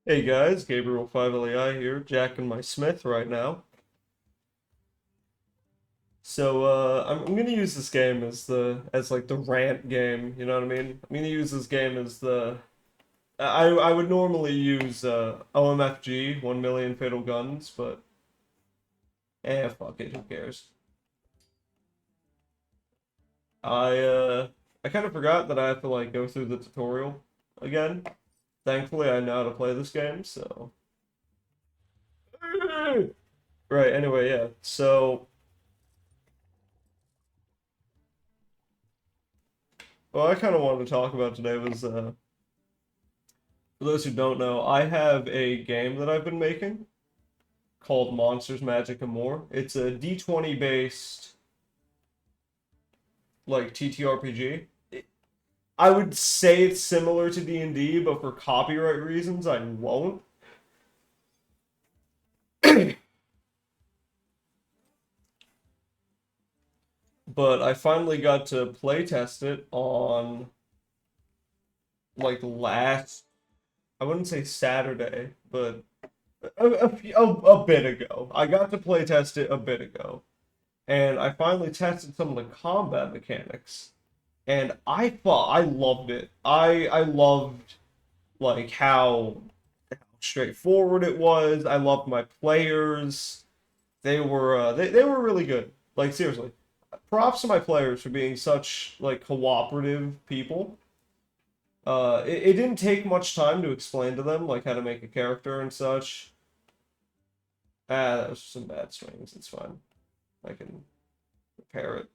Hey guys, Gabriel 5LEI here, jacking my Smith right now. I'm gonna use this game as like the rant game, you know what I mean? I'm gonna use this game as the I would normally use OMFG, 1 million fatal guns, but fuck it, who cares? I uh I kind of forgot that I have to like go through the tutorial again. Thankfully I know how to play this game, so right, anyway, yeah. What I kind of wanted to talk about today was for those who don't know, I have a game that I've been making called Monsters, Magic, and More. It's a D20 based like TTRPG. I would say it's similar to D&D, but for copyright reasons, I won't. But I finally got to play test it on like last, I wouldn't say Saturday, but a bit ago. I got to play test it a bit ago. And I finally tested some of the combat mechanics. And I thought I loved it. I loved like how straightforward it was. I loved my players. They were really good. Like seriously. Props to my players for being such like cooperative people. It didn't take much time to explain to them like how to make a character and such. That was some bad swings. It's fine. I can repair it.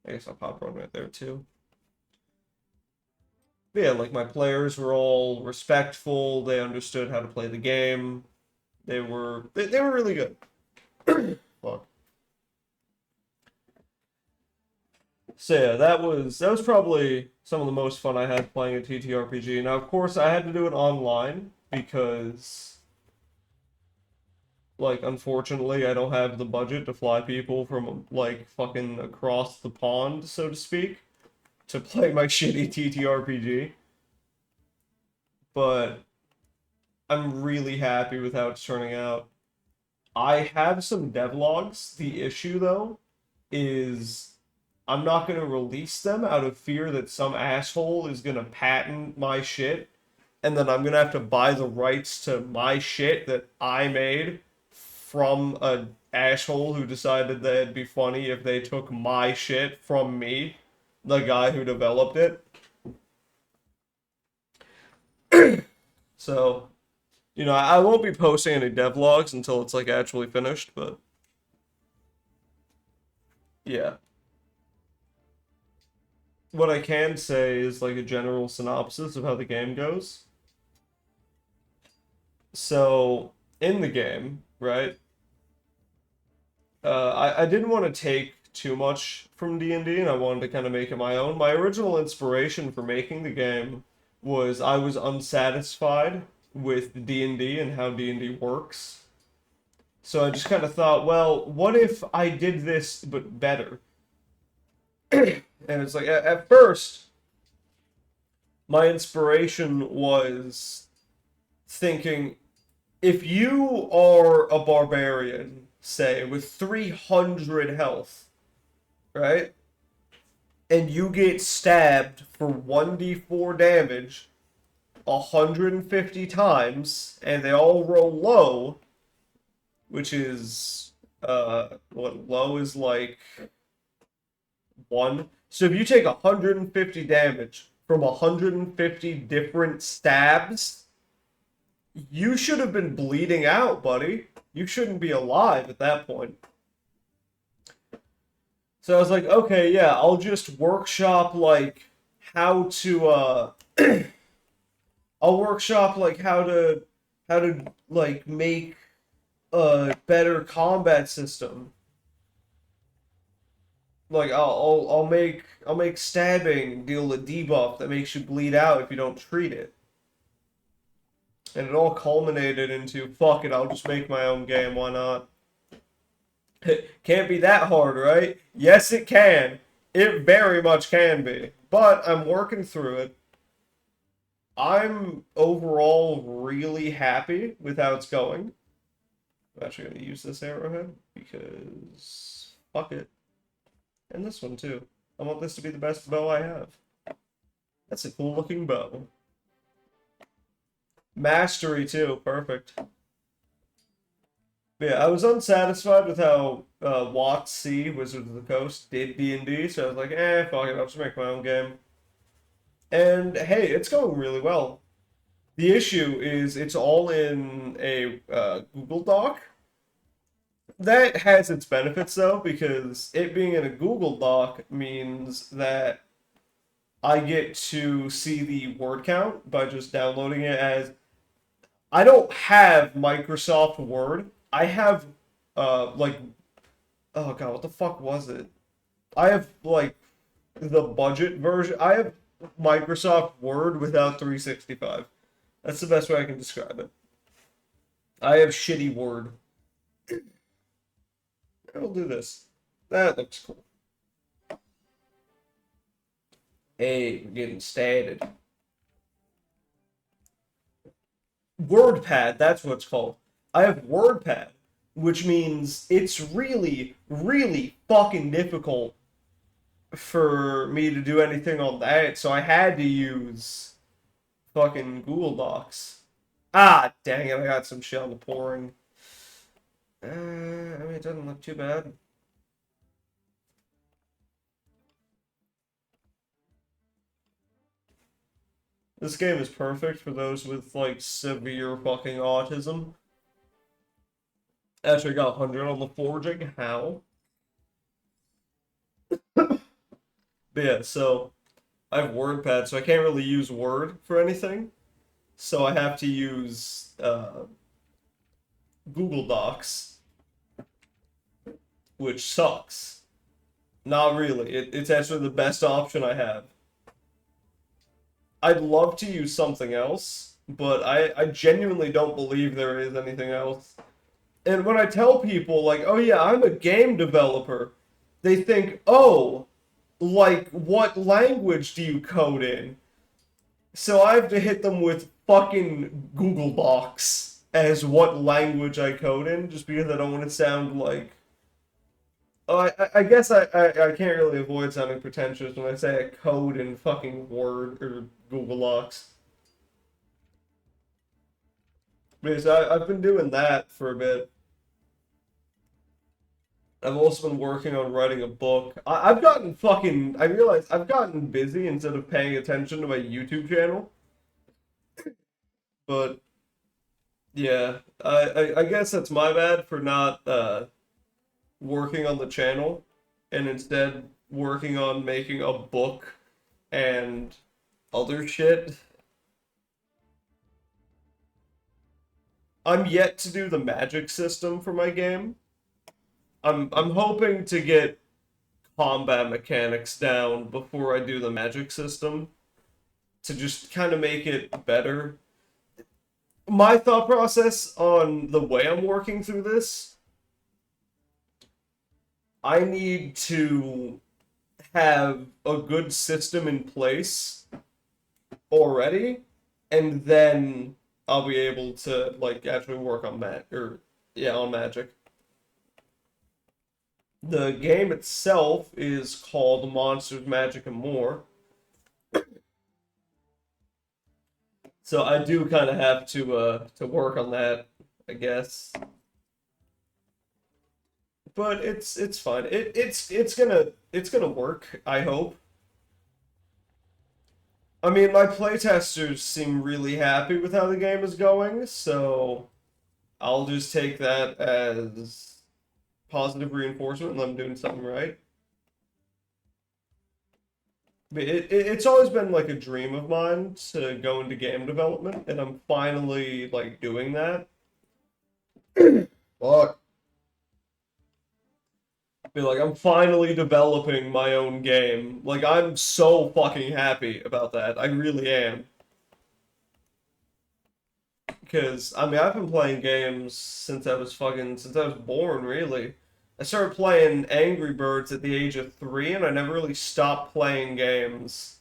I guess I'll pop one right there too. But yeah, like my players were all respectful. They understood how to play the game. They were really good. Fuck. So yeah, that was probably some of the most fun I had playing a TTRPG. Now, of course, I had to do it online because, like, unfortunately, I don't have the budget to fly people from like fucking across the pond, so to speak, to play my shitty TTRPG. But I'm really happy with how it's turning out. I have some devlogs. The issue, though, is I'm not going to release them out of fear that some asshole is going to patent my shit, and then I'm going to have to buy the rights to my shit that I made from a asshole who decided that it'd be funny if they took my shit from me, the guy who developed it. So, I won't be posting any devlogs until it's like actually finished, but yeah. What I can say is like a general synopsis of how the game goes. So, in the game, right? I didn't want to take too much from D&D, and I wanted to kind of make it my own. My original inspiration for making the game was I was unsatisfied with D&D and how D&D works. So I just kind of thought, well, what if I did this but better? And it's like at first, my inspiration was thinking if you are a barbarian, say, with 300 health, right? And you get stabbed for 1d4 damage 150 times, and they all roll low, which is, what low is like 1. So if you take 150 damage from 150 different stabs, you should have been bleeding out, buddy. You shouldn't be alive at that point. So I was like, okay, yeah, I'll just workshop like how to I'll workshop like how to like make a better combat system. Like I'll make stabbing deal a debuff that makes you bleed out if you don't treat it. And it all culminated into fuck it, I'll just make my own game, why not? Can't be that hard, right? Yes, it can. It very much can be. But I'm working through it. I'm overall really happy with how it's going. I'm actually going to use this arrowhead because fuck it. And this one too. I want this to be the best bow I have. That's a cool looking bow. Mastery too, perfect. But yeah, I was unsatisfied with how Watts C, Wizards of the Coast, did D&D, so I was like, fuck it, I'll just make my own game. And hey, it's going really well. The issue is it's all in a Google Doc. That has its benefits though, because it being in a Google Doc means that I get to see the word count by just downloading it as I don't have Microsoft Word. I have like oh god, what the fuck was it? I have like the budget version. I have Microsoft Word without 365. That's the best way I can describe it. I have shitty Word. I'll do this. That looks cool. Hey, we're getting started. WordPad, that's what it's called. I have WordPad, which means it's really, really fucking difficult for me to do anything on that, so I had to use fucking Google Docs. Ah, dang it, I got some shit on the pouring. I mean, it doesn't look too bad. This game is perfect for those with, like, severe fucking autism. Actually, I got 100 on the forging. How? But yeah, so I have WordPad, so I can't really use Word for anything. So I have to use Google Docs, which sucks. Not really. It's actually the best option I have. I'd love to use something else, but I genuinely don't believe there is anything else. And when I tell people, like, oh yeah, I'm a game developer, they think, oh, like, what language do you code in? So I have to hit them with fucking Google Docs as what language I code in, just because I don't want to sound like... Oh, I guess I can't really avoid sounding pretentious when I say I code in fucking Word or Google Docs. Because I've been doing that for a bit. I've also been working on writing a book. I've gotten fucking... I realize I've gotten busy instead of paying attention to my YouTube channel. But, yeah. I guess that's my bad for not working on the channel. And instead working on making a book and other shit. I'm yet to do the magic system for my game. I'm hoping to get combat mechanics down before I do the magic system to just kind of make it better. My thought process on the way I'm working through this, I need to have a good system in place already, and then I'll be able to like actually work on on magic. The game itself is called Monsters, Magic, and More. So I do kind of have to work on that, I guess. But it's fine. It's gonna work, I hope. I mean, my playtesters seem really happy with how the game is going, so I'll just take that as positive reinforcement and I'm doing something right. But it's always been like a dream of mine to go into game development, and I'm finally like doing that. Fuck. Be like, I'm finally developing my own game. Like, I'm so fucking happy about that. I really am. Because, I mean, I've been playing games since since I was born, really. I started playing Angry Birds at the age of 3, and I never really stopped playing games.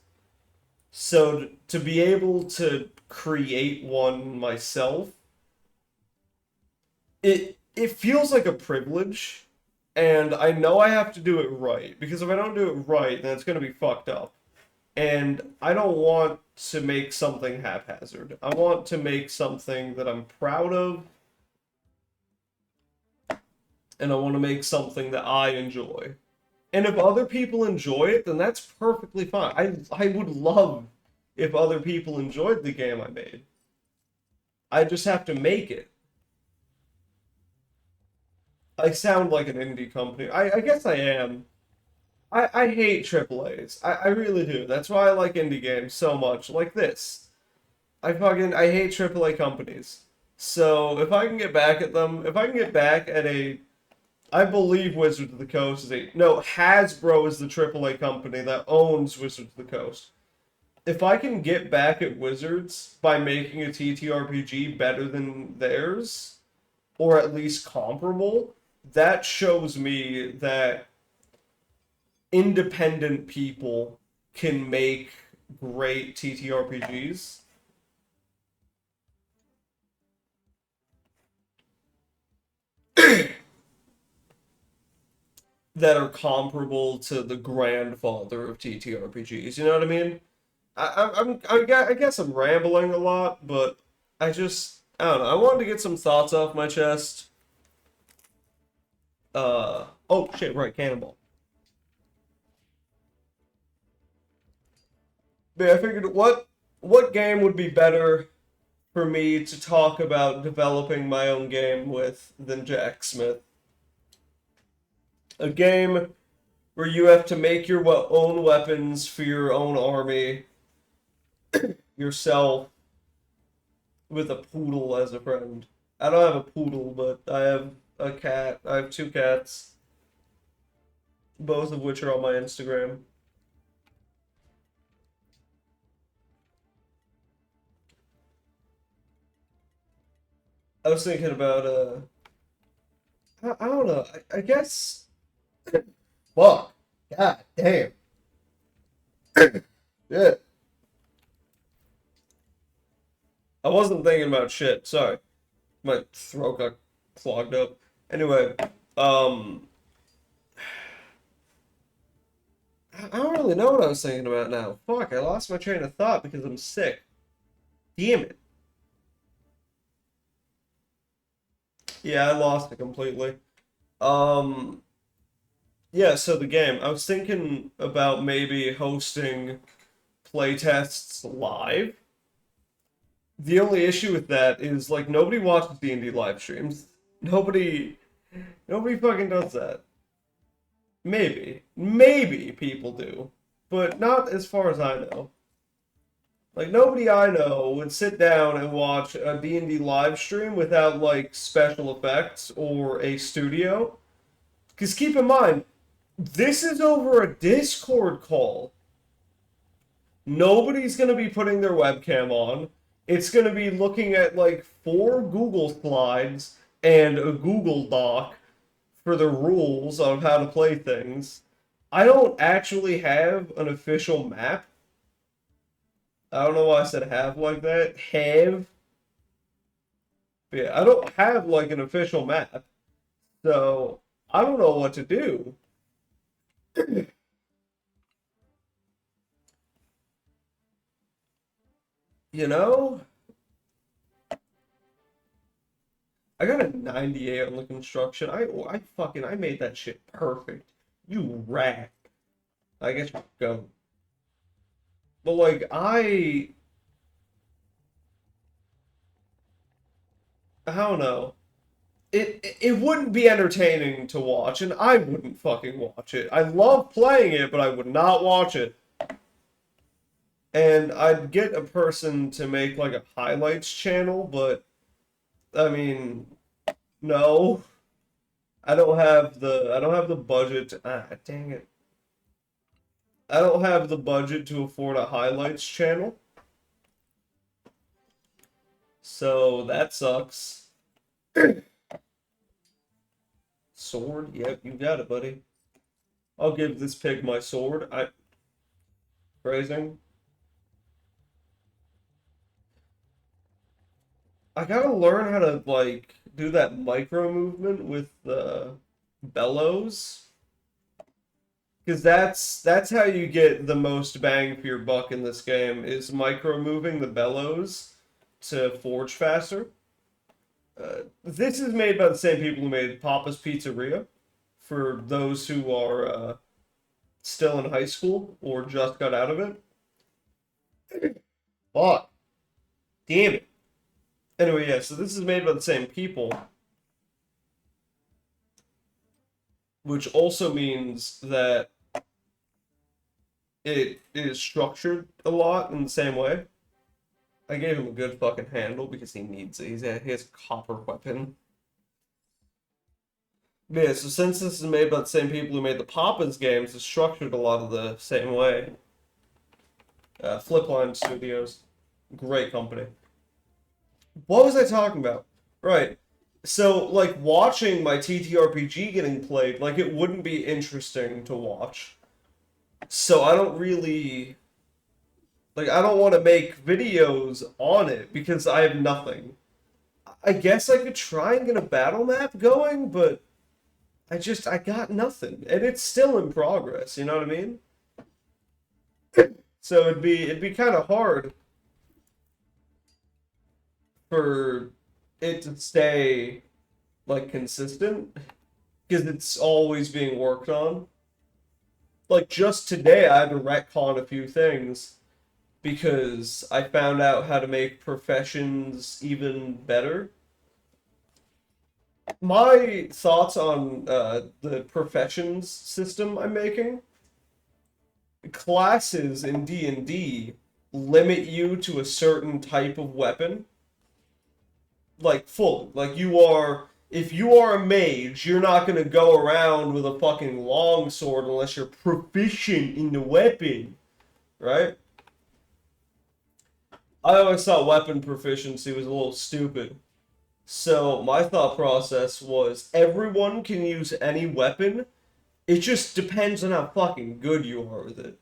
So to be able to create one myself, it feels like a privilege, and I know I have to do it right because if I don't do it right, then it's gonna be fucked up. And I don't want to make something haphazard. I want to make something that I'm proud of, and I want to make something that I enjoy. And if other people enjoy it, then that's perfectly fine. I would love if other people enjoyed the game I made. I just have to make it. I sound like an indie company. I guess I am. I hate triple A's. I really do. That's why I like indie games so much. Like this. I hate triple A companies. So if I can get back at them, if I can get back at a I believe Wizards of the Coast is a no, Hasbro is the triple A company that owns Wizards of the Coast. If I can get back at Wizards by making a TTRPG better than theirs, or at least comparable, that shows me that independent people can make great TTRPGs. That are comparable to the grandfather of TTRPGs. You know what I mean? I guess I'm rambling a lot, but I don't know. I wanted to get some thoughts off my chest. Oh shit, right, Cannonball. But I figured what game would be better for me to talk about developing my own game with than Jack Smith. A game where you have to make your own weapons for your own army yourself with a poodle as a friend. I don't have a poodle, but I have a cat. I have two cats, both of which are on my Instagram. I was thinking about I don't know. I guess fuck. God damn. Yeah. I wasn't thinking about shit. Sorry. My throat got clogged up. Anyway, um I don't really know what I was thinking about now. Fuck, I lost my train of thought because I'm sick. Damn it. Yeah, I lost it completely. Um, yeah, so the game. I was thinking about maybe hosting playtests live. The only issue with that is like nobody watches D&D live streams. Nobody fucking does that. Maybe people do, but not as far as I know. Like nobody I know would sit down and watch a D&D live stream without like special effects or a studio. Because keep in mind, this is over a Discord call. Nobody's going to be putting their webcam on. It's going to be looking at like four Google slides and a Google Doc for the rules of how to play things. I don't actually have an official map. I don't know why I said have like that. Have. But yeah, I don't have like an official map. So I don't know what to do. You know? I got a 98 on the construction. I made that shit perfect. You rat. I guess you go. But like I don't know. It wouldn't be entertaining to watch, and I wouldn't fucking watch it. I love playing it, but I would not watch it. And I'd get a person to make like a highlights channel, but I mean, no. I don't have the budget. Dang it. I don't have the budget to afford a highlights channel. So that sucks. Sword? Yep, you got it, buddy. I'll give this pig my sword. I phrasing. I gotta learn how to like do that micro movement with the bellows, because that's how you get the most bang for your buck in this game is micro moving the bellows to forge faster. This is made by the same people who made Papa's Pizzeria. For those who are still in high school or just got out of it. Fuck. Damn it. Anyway, yeah, so this is made by the same people, which also means that it is structured a lot in the same way. I gave him a good fucking handle because he needs it. He has a copper weapon. Yeah, so since this is made by the same people who made the Papa's games, it's structured a lot of the same way. Flipline Studios. Great company. What was I talking about? Right. So, like, watching my TTRPG getting played, like, it wouldn't be interesting to watch. So I don't really... Like, I don't want to make videos on it because I have nothing. I guess I could try and get a battle map going, but I got nothing. And it's still in progress, you know what I mean? So it'd be kind of hard for it to stay, like, consistent because it's always being worked on. Like, just today I had to retcon a few things because I found out how to make professions even better. My thoughts on the professions system I'm making: classes in D&D limit you to a certain type of weapon, like full. Like you are, if you are a mage, you're not gonna go around with a fucking longsword unless you're proficient in the weapon, right? I always thought weapon proficiency was a little stupid. So my thought process was everyone can use any weapon. It just depends on how fucking good you are with it.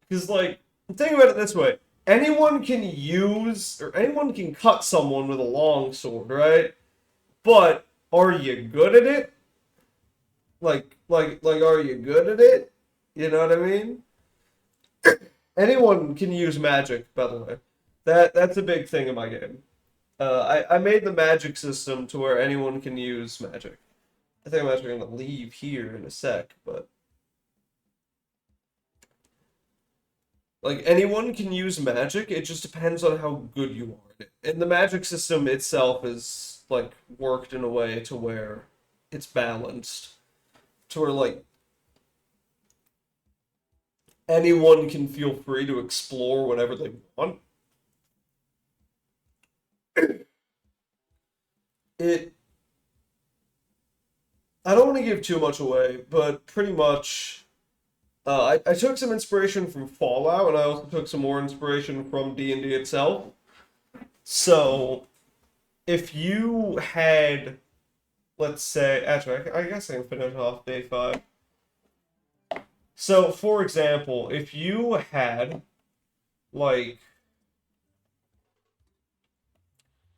Because, like, think about it this way. Anyone can use, or anyone can cut someone with a long sword, right? But, are you good at it? Are you good at it? You know what I mean? Anyone can use magic, by the way. That's a big thing in my game. I made the magic system to where anyone can use magic. I think I'm actually going to leave here in a sec, but... Like, anyone can use magic, it just depends on how good you are at it. And the magic system itself is, like, worked in a way to where it's balanced. To where, like, anyone can feel free to explore whatever they want. It... I don't want to give too much away, but pretty much... I took some inspiration from Fallout, and I also took some more inspiration from D&D itself. So, if you had, let's say, actually, I guess I can finish off day 5. So, for example, if you had, like,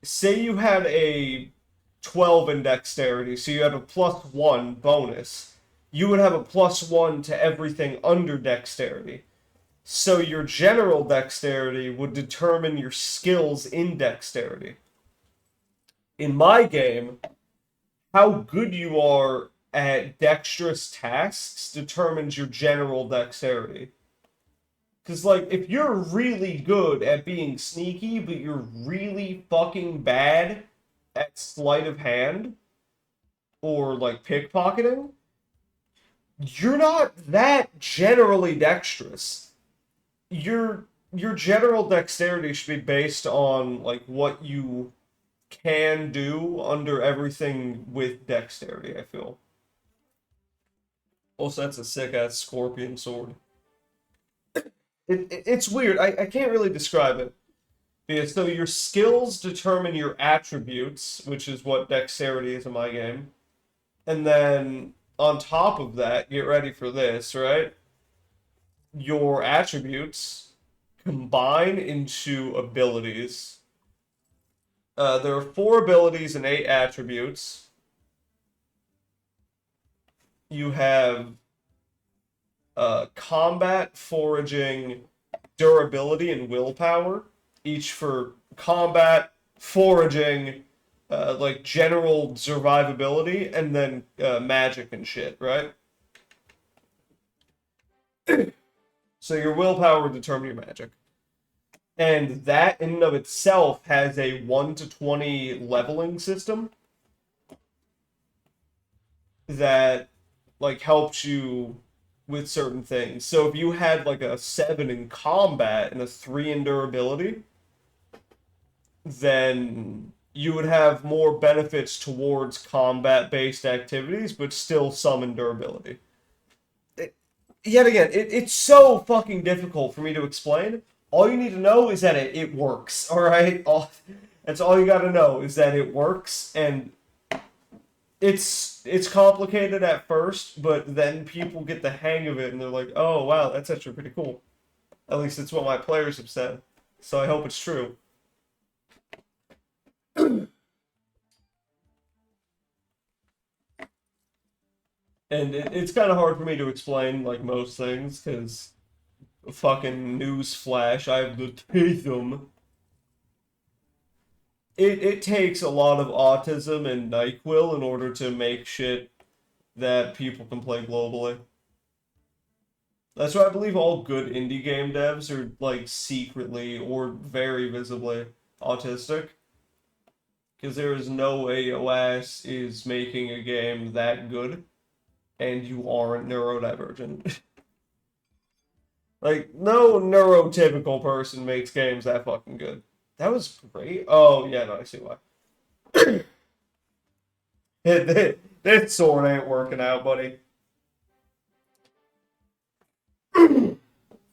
say you had a 12 in dexterity, so you had a +1 bonus, you would have a +1 to everything under dexterity. So your general dexterity would determine your skills in dexterity. In my game, how good you are at dexterous tasks determines your general dexterity. Because, like, if you're really good at being sneaky, but you're really fucking bad at sleight of hand, or, like, pickpocketing, you're not that generally dexterous. Your general dexterity should be based on, like, what you can do under everything with dexterity, I feel. Also, that's a sick-ass scorpion sword. It's weird. I can't really describe it. Yeah, so your skills determine your attributes, which is what dexterity is in my game. And then, on top of that, get ready for this, right? Your attributes combine into abilities. There are 4 abilities and 8 attributes. You have combat, foraging, durability, and willpower, each for combat, foraging, like general survivability, and then magic and shit, right? So your willpower would determine your magic. And that in and of itself has a 1 to 20 leveling system that like helps you with certain things. So if you had like a 7 in combat and a 3 in durability, then you would have more benefits towards combat-based activities, but still some in durability. Yet again, it's so fucking difficult for me to explain. All you need to know is that it works, alright? That's all you gotta know, is that it works, and it's complicated at first, but then people get the hang of it, and they're like, oh, wow, that's actually pretty cool. At least it's what my players have said, so I hope it's true. And it's kind of hard for me to explain, like, most things, because fucking newsflash, I have autism. It takes a lot of autism and NyQuil in order to make shit that people can play globally. That's why I believe all good indie game devs are, like, secretly or very visibly autistic. Because there is no way your ass is making a game that good and you aren't neurodivergent. Like, no neurotypical person makes games that fucking good. That was great. Oh, yeah, no, I see why. This sword ain't working out, buddy.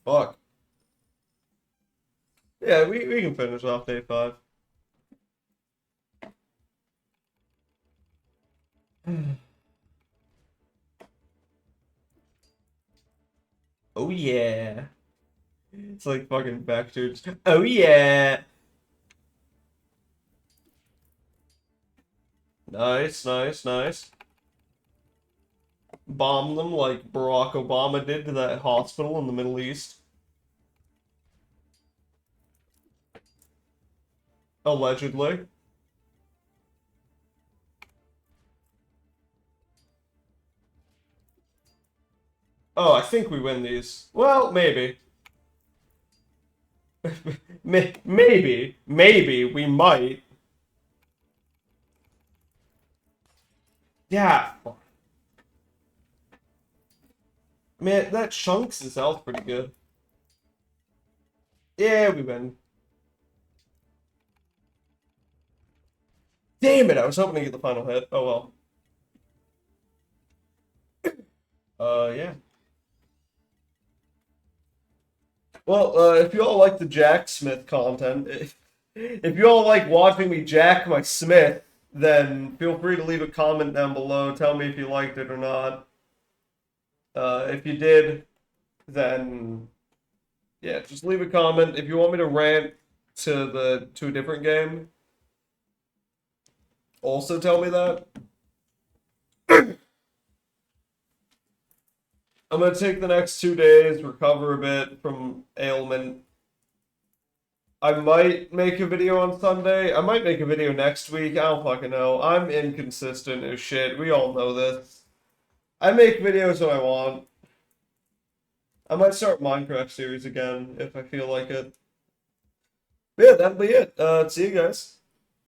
Fuck. Yeah, we can finish off day 5. Oh yeah. It's like fucking vectors. Oh yeah. Nice, nice, nice. Bomb them like Barack Obama did to that hospital in the Middle East. Allegedly. Oh, I think we win these. Well, maybe. Maybe. Maybe. We might. Yeah. Man, that chunks his health pretty good. Yeah, we win. Damn it, I was hoping to get the final hit. Oh well. Yeah. Well, if you all like the Jack Smith content, if you all like watching me jack my Smith, then feel free to leave a comment down below. Tell me if you liked it or not. If you did, then yeah, just leave a comment. If you want me to rant to a different game, also tell me that. I'm gonna take the next 2 days, recover a bit from ailment. I might make a video on Sunday. I might make a video next week. I don't fucking know. I'm inconsistent as shit. We all know this. I make videos when I want. I might start Minecraft series again if I feel like it. But yeah, that'll be it. See you guys.